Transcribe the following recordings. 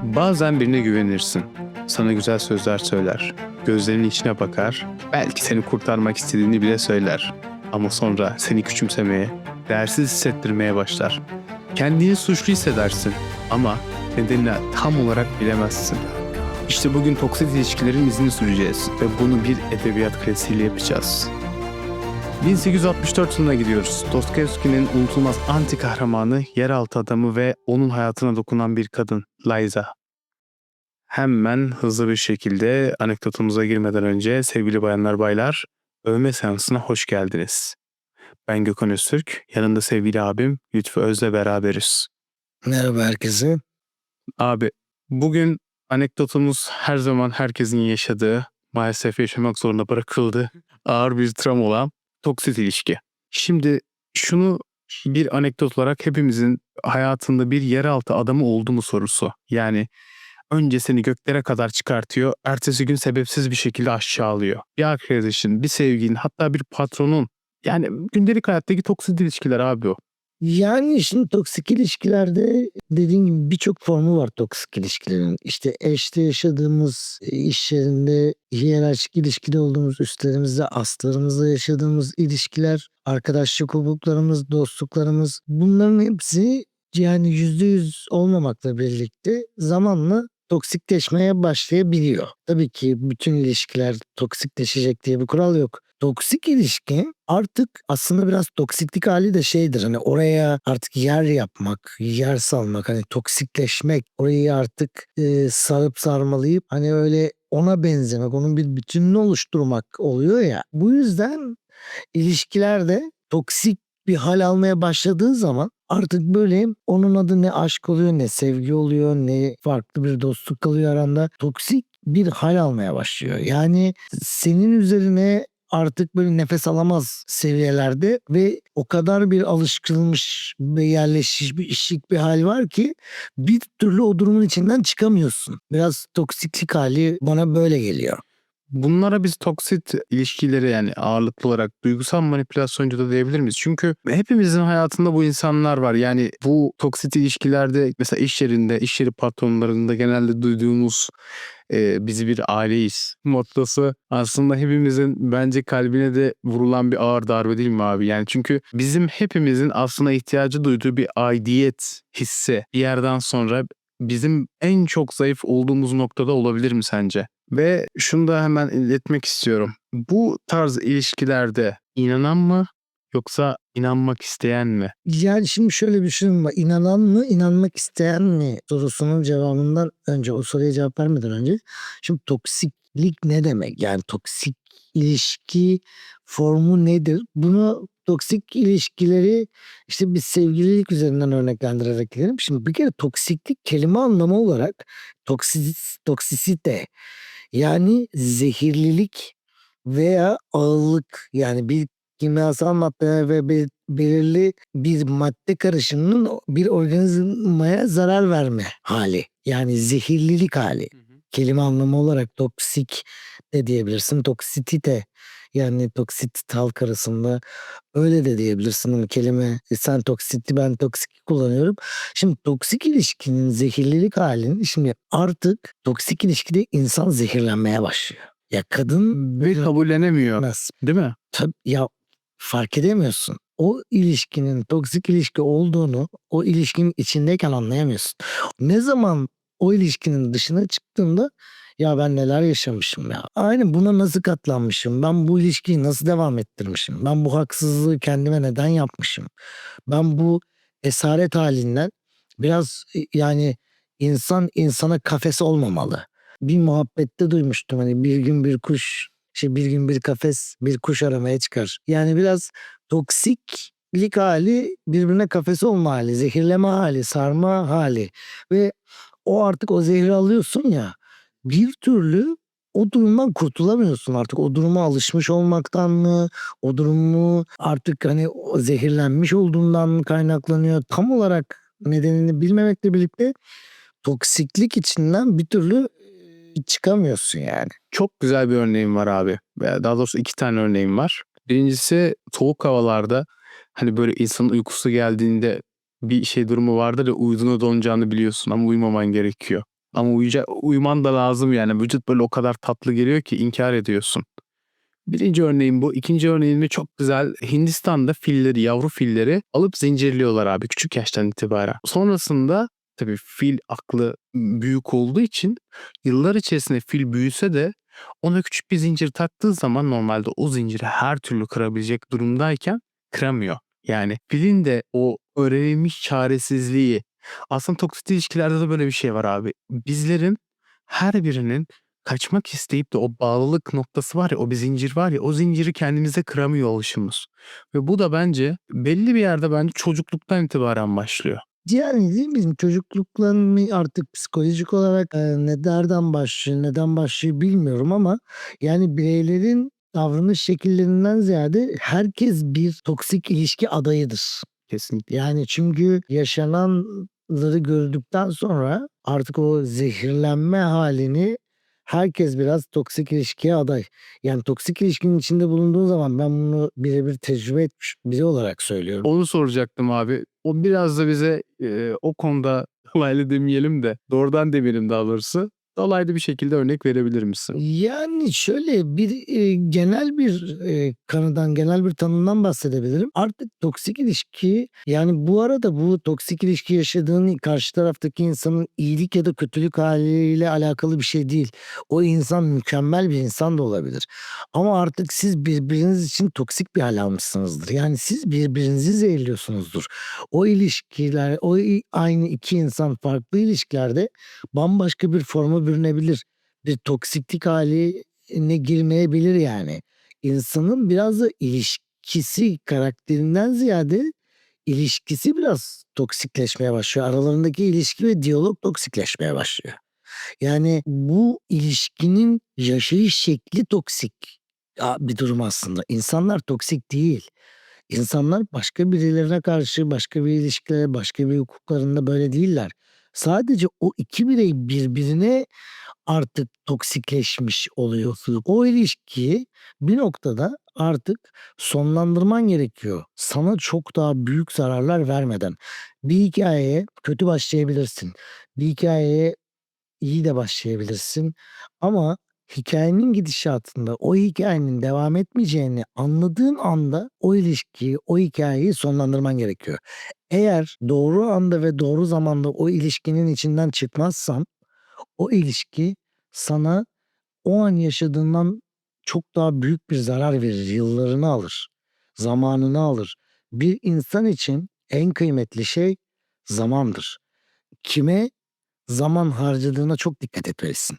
Bazen birine güvenirsin. Sana güzel sözler söyler. Gözlerinin içine bakar. Belki seni kurtarmak istediğini bile söyler. Ama sonra seni küçümsemeye, değersiz hissettirmeye başlar. Kendini suçlu hissedersin ama nedenini tam olarak bilemezsin. İşte bugün toksik ilişkilerin izini süreceğiz ve bunu bir edebiyat klasiğiyle yapacağız. 1864 yılına gidiyoruz. Dostoyevski'nin unutulmaz anti kahramanı, yeraltı adamı ve onun hayatına dokunan bir kadın, Liza. Hemen hızlı bir şekilde anekdotumuza girmeden önce sevgili bayanlar baylar, övme seansına hoş geldiniz. Ben Gökhan Öztürk, yanında sevgili abim Lütfü Öz'le beraberiz. Merhaba herkese. Abi, bugün anekdotumuz her zaman herkesin yaşadığı, maalesef yaşamak zorunda bırakıldığı ağır bir travma olan toksik ilişki. Şimdi şunu bir anekdot olarak hepimizin hayatında bir yeraltı adamı oldu mu sorusu. Yani önce seni göklere kadar çıkartıyor, ertesi gün sebepsiz bir şekilde aşağılıyor. Bir arkadaşın, bir sevgilin, hatta bir patronun. Yani gündelik hayattaki toksik ilişkiler abi o. Yani şimdi toksik ilişkilerde dediğim gibi birçok formu var toksik ilişkilerin. İşte eşte yaşadığımız, iş yerinde hiyerarşik ilişkide olduğumuz, üstlerimizle, astlarımızla yaşadığımız ilişkiler, arkadaşlık hukuklarımız, dostluklarımız, bunların hepsi yani %100 olmamakla birlikte zamanla toksikleşmeye başlayabiliyor. Tabii ki bütün ilişkiler toksikleşecek diye bir kural yok. Toksik ilişki artık aslında biraz toksiklik hali de şeydir, hani oraya artık yer yapmak, yer salmak, hani toksikleşmek, orayı artık sarıp sarmalayıp hani öyle ona benzemek, onun bir bütününü oluşturmak oluyor ya. Bu yüzden ilişkilerde toksik bir hal almaya başladığı zaman artık böyle onun adı ne aşk oluyor, ne sevgi oluyor, ne farklı bir dostluk kalıyor aranda. Toksik bir hal almaya başlıyor. Yani senin üzerine artık böyle nefes alamaz seviyelerde ve o kadar bir alışkınmış ve yerleşmiş bir hal var ki bir türlü o durumun içinden çıkamıyorsun. Biraz toksiklik hali bana böyle geliyor. Bunlara biz toksit ilişkileri, yani ağırlıklı olarak duygusal manipülasyoncu da diyebilir miyiz? Çünkü hepimizin hayatında bu insanlar var. Yani bu toksit ilişkilerde mesela iş yerinde, iş yeri patronlarında genelde duyduğumuz "Biz bir aileyiz" mottosu aslında hepimizin bence kalbine de vurulan bir ağır darbe, değil mi abi? Yani çünkü bizim hepimizin aslında ihtiyacı duyduğu bir aidiyet hissi bir yerden sonra bizim en çok zayıf olduğumuz noktada olabilir mi sence? Ve şunu da hemen iletmek istiyorum. Bu tarz ilişkilerde inanan mı yoksa inanmak isteyen mi? Yani şimdi şöyle bir şey var. İnanan mı, inanmak isteyen mi sorusunun cevabından önce, o soruya cevap vermeden önce, şimdi toksiklik ne demek? Yani toksik ilişki formu nedir? Bunu toksik ilişkileri işte bir sevgililik üzerinden örneklendirerek gidelim. Şimdi bir kere toksiklik kelime anlamı olarak toksisite, yani zehirlilik veya ağırlık, yani bir kimyasal madde ve belirli bir madde karışımının bir organizmaya zarar verme hali. Yani zehirlilik hali. Hı hı. Kelime anlamı olarak toksik de diyebilirsin. Toksitite, yani toksit halk arasında öyle de diyebilirsin. Hani kelime sen toksiti ben toksik kullanıyorum. Şimdi toksik ilişkinin zehirlilik halini, şimdi artık toksik ilişkide insan zehirlenmeye başlıyor. Ya kadın Ve kabullenemiyor, nasıl? değil mi? Tabii ya, fark edemiyorsun. O ilişkinin toksik ilişki olduğunu o ilişkinin içindeyken anlayamıyorsun. Ne zaman o ilişkinin dışına çıktığında ya ben neler yaşamışım ya. Aynı buna nasıl katlanmışım? Ben bu ilişkiyi nasıl devam ettirmişim? Ben bu haksızlığı kendime neden yapmışım? Ben bu esaret halinden biraz yani insan insana kafes olmamalı. Bir muhabbette duymuştum, hani bir gün bir kuş bir gün bir kafes bir kuş aramaya çıkar. Yani biraz toksiklik hali birbirine kafes olma hali, zehirleme hali, sarma hali ve o artık o zehri alıyorsun ya, bir türlü o durumdan kurtulamıyorsun artık. O duruma alışmış olmaktan mı, o durumu artık hani o zehirlenmiş olduğundan mı kaynaklanıyor? Tam olarak nedenini bilmemekle birlikte toksiklik içinden bir türlü çıkamıyorsun yani. Çok güzel bir örneğim var abi. Veya daha doğrusu 2 tane örneğim var. Birincisi soğuk havalarda hani böyle insanın uykusu geldiğinde bir şey durumu vardır ya, uyuduğuna donacağını biliyorsun ama uyumaman gerekiyor. Ama uyuman da lazım yani. Vücut böyle o kadar tatlı geliyor ki inkar ediyorsun. Birinci örneğim bu. İkinci örneğim de çok güzel. Hindistan'da filleri, yavru filleri alıp zincirliyorlar abi küçük yaştan itibaren. Sonrasında tabii fil aklı büyük olduğu için yıllar içerisinde fil büyüse de ona küçük bir zincir taktığı zaman normalde o zinciri her türlü kırabilecek durumdayken kıramıyor. Yani filin de o öğrenilmiş çaresizliği, aslında toksik ilişkilerde de böyle bir şey var abi. Bizlerin her birinin kaçmak isteyip de o bağlılık noktası var ya, o bir zincir var ya, o zinciri kendimize kıramıyor oluşumuz. Ve bu da bence belli bir yerde bence çocukluktan itibaren başlıyor. Yani değil mi? Bizim çocuklukla mı artık psikolojik olarak nereden başlıyor, neden başlıyor bilmiyorum ama yani bireylerin davranış şekillerinden ziyade herkes bir toksik ilişki adayıdır. Kesinlikle. Yani çünkü yaşananları gördükten sonra artık o zehirlenme halini herkes biraz toksik ilişkiye aday. Yani toksik ilişkinin içinde bulunduğun zaman ben bunu birebir tecrübe etmiş biri olarak söylüyorum. Onu soracaktım abi. O biraz da bize o konuda dolaylı demeyelim de doğrudan demeyelim daha doğrusu. Dolaylı bir şekilde örnek verebilir misin? Yani şöyle bir genel bir kanıdan, genel bir tanımdan bahsedebilirim. Artık toksik ilişki yani bu arada bu toksik ilişki yaşadığın karşı taraftaki insanın iyilik ya da kötülük haliyle alakalı bir şey değil. O insan mükemmel bir insan da olabilir. Ama artık siz birbiriniz için toksik bir hal almışsınızdır. Yani siz birbirinizi zehirliyorsunuzdur. O ilişkiler, aynı iki insan farklı ilişkilerde bambaşka bir forma bürünebilir. Bir toksiklik haline girmeyebilir yani. İnsanın biraz da ilişkisi karakterinden ziyade ilişkisi biraz toksikleşmeye başlıyor. Aralarındaki ilişki ve diyalog toksikleşmeye başlıyor. Yani bu ilişkinin yaşayış şekli toksik bir durum aslında. İnsanlar toksik değil. İnsanlar başka birilerine karşı, başka bir ilişkilere, başka bir hukuklarında böyle değiller. Sadece o iki birey birbirine artık toksikleşmiş oluyorsun. O ilişkiyi bir noktada artık sonlandırman gerekiyor. Sana çok daha büyük zararlar vermeden. Bir hikayeye kötü başlayabilirsin. Bir hikayeye iyi de başlayabilirsin. Ama hikayenin gidişatında o hikayenin devam etmeyeceğini anladığın anda o ilişkiyi, o hikayeyi sonlandırman gerekiyor. Eğer doğru anda ve doğru zamanda o ilişkinin içinden çıkmazsan o ilişki sana o an yaşadığından çok daha büyük bir zarar verir. Yıllarını alır. Zamanını alır. Bir insan için en kıymetli şey zamandır. Kime zaman harcadığına çok dikkat etmelisin.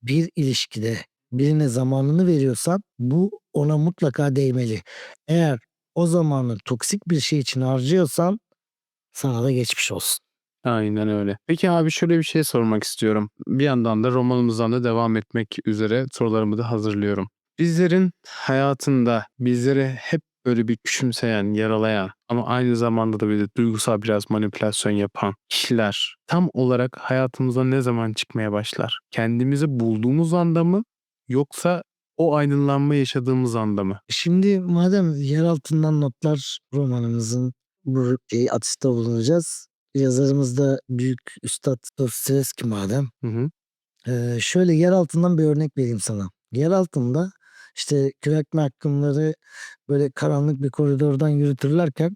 Bir ilişkide birine zamanını veriyorsan bu ona mutlaka değmeli. Eğer o zamanı toksik bir şey için harcıyorsan sana da geçmiş olsun. Aynen öyle. Peki abi şöyle bir şey sormak istiyorum. Bir yandan da romanımızdan da devam etmek üzere sorularımı da hazırlıyorum. Bizlerin hayatında bizleri hep böyle bir küçümseyen, yaralayan ama aynı zamanda da böyle duygusal biraz manipülasyon yapan kişiler tam olarak hayatımıza ne zaman çıkmaya başlar? Kendimizi bulduğumuz anda mı yoksa o aydınlanma yaşadığımız anda mı? Şimdi madem yer altından notlar romanımızın bu atıfta bulunacağız. Yazarımız da büyük üstad Dostoyevski madem. Hı hı. Şöyle yer altından bir örnek vereyim sana. Yer altında işte kürek mahkumları böyle karanlık bir koridordan yürütürlerken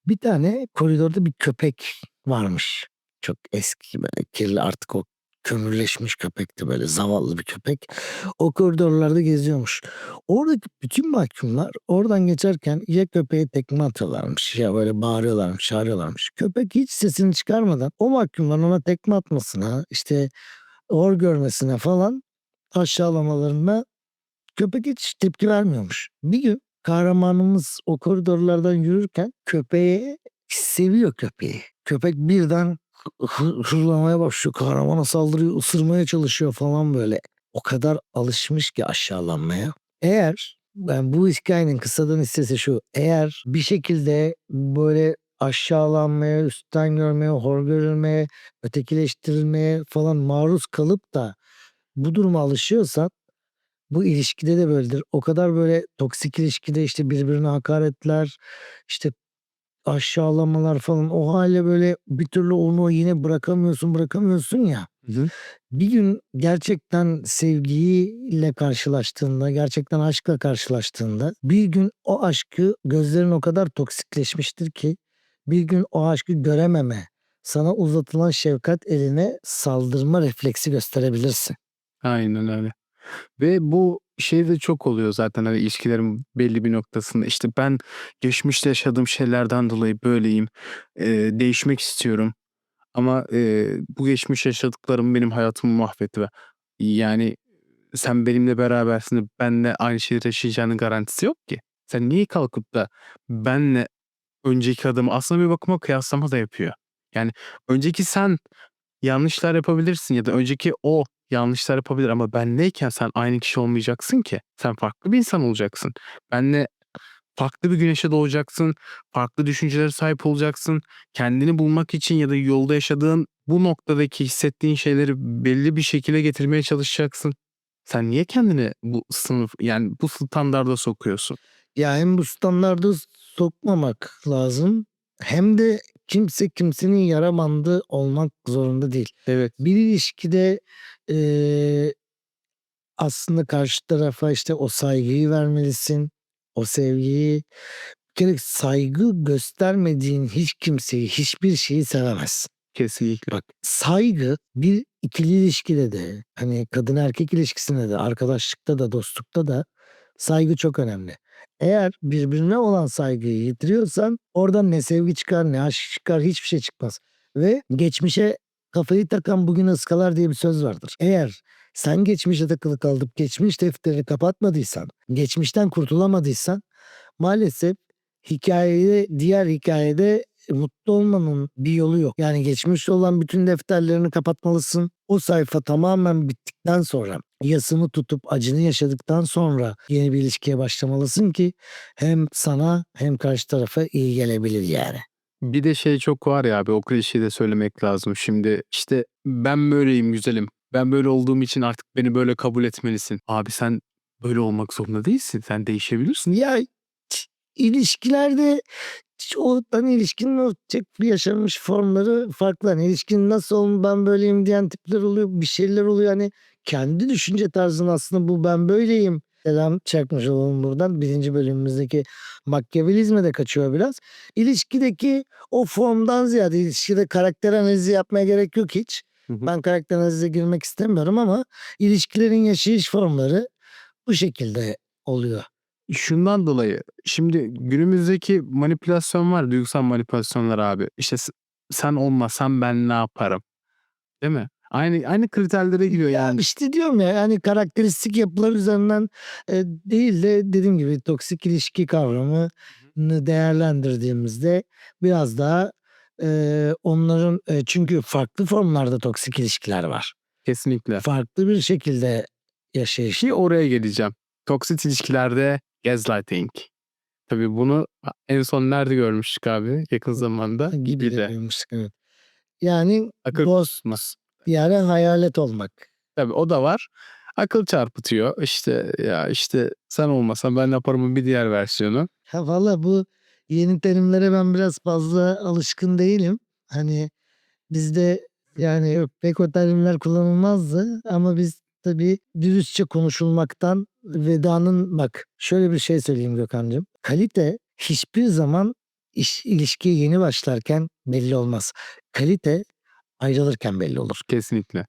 bir tane koridorda bir köpek varmış. Çok eski böyle kirli artık o kömürleşmiş köpekti böyle zavallı bir köpek. O koridorlarda geziyormuş. Oradaki bütün mahkumlar oradan geçerken ya köpeğe tekme atıyorlarmış ya böyle bağırıyorlarmış, çağırıyorlarmış. Köpek hiç sesini çıkarmadan o mahkumların ona tekme atmasına işte hor görmesine falan aşağılamalarına köpek hiç tepki vermiyormuş. Bir gün kahramanımız o koridorlardan yürürken köpeği seviyor köpeği. Köpek birden hırlamaya başlıyor. Kahramana saldırıyor, ısırmaya çalışıyor falan böyle. O kadar alışmış ki aşağılanmaya. Eğer ben bu hikayenin kısadan hissesi şu. Eğer bir şekilde böyle aşağılanmaya, üstten görmeye, hor görülmeye, ötekileştirilmeye falan maruz kalıp da bu duruma alışıyorsan bu ilişkide de böyledir. O kadar böyle toksik ilişkide işte birbirine hakaretler, işte aşağılamalar falan o hale böyle bir türlü onu yine bırakamıyorsun ya. Hı Hı hı. Bir gün gerçekten sevgiyle karşılaştığında, gerçekten aşkla karşılaştığında bir gün o aşkı gözlerin o kadar toksikleşmiştir ki bir gün o aşkı görememe, sana uzatılan şefkat eline saldırma refleksi gösterebilirsin. Aynen öyle. Ve bu şey de çok oluyor zaten, hani, ilişkilerin belli bir noktasında. İşte, ben geçmişte yaşadığım şeylerden dolayı böyleyim, değişmek istiyorum ama, bu geçmiş yaşadıklarım benim hayatımı mahvetti ve yani sen benimle berabersin de benimle aynı şeyleri yaşayacağının garantisi yok ki. Sen niye kalkıp da benle önceki adamı aslında bir bakıma kıyaslama da yapıyor. Yani önceki sen yanlışlar yapabilirsin ya da önceki o yanlışlar yapabilir ama benleyken sen aynı kişi olmayacaksın ki. Sen farklı bir insan olacaksın. Benle farklı bir güneşe doğacaksın, farklı düşüncelere sahip olacaksın. Kendini bulmak için ya da yolda yaşadığın bu noktadaki hissettiğin şeyleri belli bir şekilde getirmeye çalışacaksın. Sen niye kendini bu sınıf, yani bu standarda sokuyorsun? Ya hem bu standarda sokmamak lazım hem de kimse kimsenin yara bandı olmak zorunda değil. Evet, Bir ilişkide, eee, aslında karşı tarafa, işte, o saygıyı vermelisin, o sevgiyi. Bir kere saygı göstermediğin hiç kimseyi, hiçbir şeyi sevemezsin. kesinlikle. Bak, saygı bir ikili ilişkide de, hani, kadın erkek ilişkisinde de, arkadaşlıkta da, dostlukta da saygı çok önemli. Eğer birbirine olan saygıyı yitiriyorsan oradan ne sevgi çıkar, ne aşk çıkar, hiçbir şey çıkmaz ve geçmişe kafayı takan bugünü ıskalar diye bir söz vardır. Eğer sen geçmişe takılı kalıp geçmiş defterini kapatmadıysan, geçmişten kurtulamadıysan maalesef diğer hikâyede mutlu olmanın bir yolu yok. Yani geçmişte olan bütün defterlerini kapatmalısın. O sayfa tamamen bittikten sonra, yasını tutup acını yaşadıktan sonra yeni bir ilişkiye başlamalısın ki hem sana hem karşı tarafa iyi gelebilir yani. Bir de şey çok var ya abi, o klişeyi de söylemek lazım. Şimdi işte ben böyleyim güzelim. Ben böyle olduğum için artık beni böyle kabul etmelisin. Abi sen böyle olmak zorunda değilsin. Sen değişebilirsin. Ya, ilişkilerde o hani ilişkinin o tek yaşanmış formları farklı. Hani ilişkinin nasıl ben böyleyim diyen tipler oluyor. Bir şeyler oluyor. Hani kendi düşünce tarzın aslında bu ben böyleyim. Selam çakmış olalım buradan. Birinci bölümümüzdeki Machiavellizme de kaçıyor biraz. İlişkideki o formdan ziyade ilişkide karakter analizi yapmaya gerek yok hiç. Hı hı. Ben karakter analize girmek istemiyorum ama ilişkilerin yaşayış formları bu şekilde oluyor. Şundan dolayı şimdi günümüzdeki manipülasyon var, duygusal manipülasyonlar abi. İşte sen olmasan ben ne yaparım, değil mi? Aynı kriterlere giriyor Ya, yani. işte, diyorum ya, yani, karakteristik yapılar üzerinden, değil de dediğim gibi toksik ilişki kavramını Hı hı. değerlendirdiğimizde biraz daha, onların, çünkü farklı formlarda toksik ilişkiler var. Kesinlikle. Farklı bir şekilde yaşayış. Ki oraya geleceğim. Toksik ilişkilerde gaslighting. Tabii bunu en son nerede görmüştük abi yakın zamanda? Gibi de Gibi'de. duymuştuk, evet. Yani Akıl ghost mı? yani hayalet olmak. Tabii o da var. Akıl çarpıtıyor. İşte, ya, işte, sen olmasan ben ne yaparımın bir diğer versiyonu. Ha, valla bu yeni terimlere ben biraz fazla alışkın değilim. Hani bizde yani pek o terimler kullanılmazdı ama biz tabii dürüstçe konuşulmaktan vedanın bak şöyle bir şey söyleyeyim Gökhan'cığım. Kalite hiçbir zaman ilişkiye yeni başlarken belli olmaz. Kalite ayrılırken belli olur. Kesinlikle.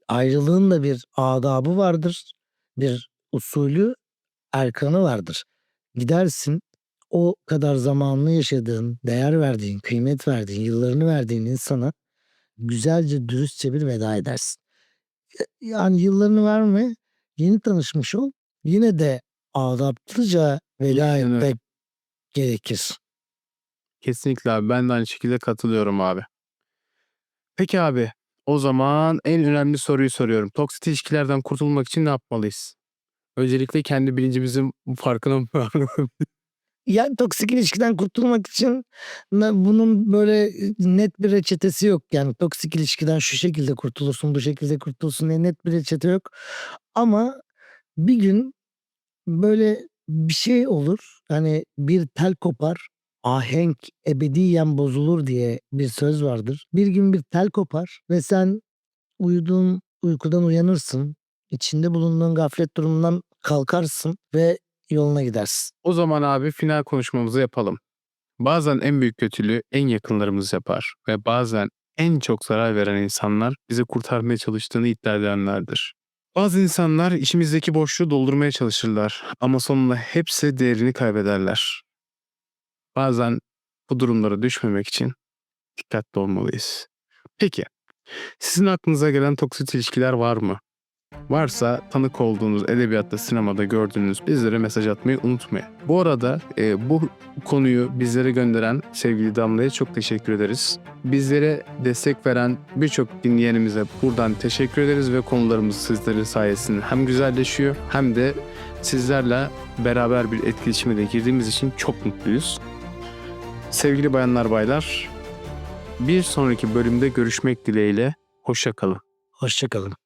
Ayrılığın da bir adabı vardır. Bir usulü, erkanı vardır. Gidersin o kadar zamanını yaşadığın, değer verdiğin, kıymet verdiğin, yıllarını verdiğin insana güzelce, dürüstçe bir veda edersin. Yani yıllarını verme, yeni tanışmış ol, yine de adaplıca veda Aynen öyle. etmek gerekir. Kesinlikle abi. Ben de aynı şekilde katılıyorum abi. Peki abi, o zaman en önemli soruyu soruyorum. Toksik ilişkilerden kurtulmak için ne yapmalıyız? Öncelikle kendi bilincimizin farkına mı varmalıyız? Yani toksik ilişkiden kurtulmak için bunun böyle net bir reçetesi yok. Yani toksik ilişkiden şu şekilde kurtulursun, bu şekilde kurtulursun diye net bir reçete yok. Ama bir gün böyle bir şey olur. Hani bir tel kopar, ahenk ebediyen bozulur diye bir söz vardır. Bir gün bir tel kopar ve sen uyuduğun uykudan uyanırsın. İçinde bulunduğun gaflet durumundan kalkarsın ve yoluna gidersin. O zaman abi final konuşmamızı yapalım. Bazen en büyük kötülüğü en yakınlarımız yapar ve bazen en çok zarar veren insanlar bizi kurtarmaya çalıştığını iddia edenlerdir. Bazı insanlar içimizdeki boşluğu doldurmaya çalışırlar ama sonunda hepsi değerini kaybederler. Bazen bu durumlara düşmemek için dikkatli olmalıyız. Peki, sizin aklınıza gelen toksit ilişkiler var mı? Varsa tanık olduğunuz edebiyatta, sinemada gördüğünüz bizlere mesaj atmayı unutmayın. Bu arada bu konuyu bizlere gönderen sevgili Damla'ya çok teşekkür ederiz. Bizlere destek veren birçok dinleyenimize buradan teşekkür ederiz ve konularımız sizlerin sayesinde hem güzelleşiyor hem de sizlerle beraber bir etkileşime de girdiğimiz için çok mutluyuz. Sevgili bayanlar baylar, bir sonraki bölümde görüşmek dileğiyle, hoşça kalın. Hoşça kalın.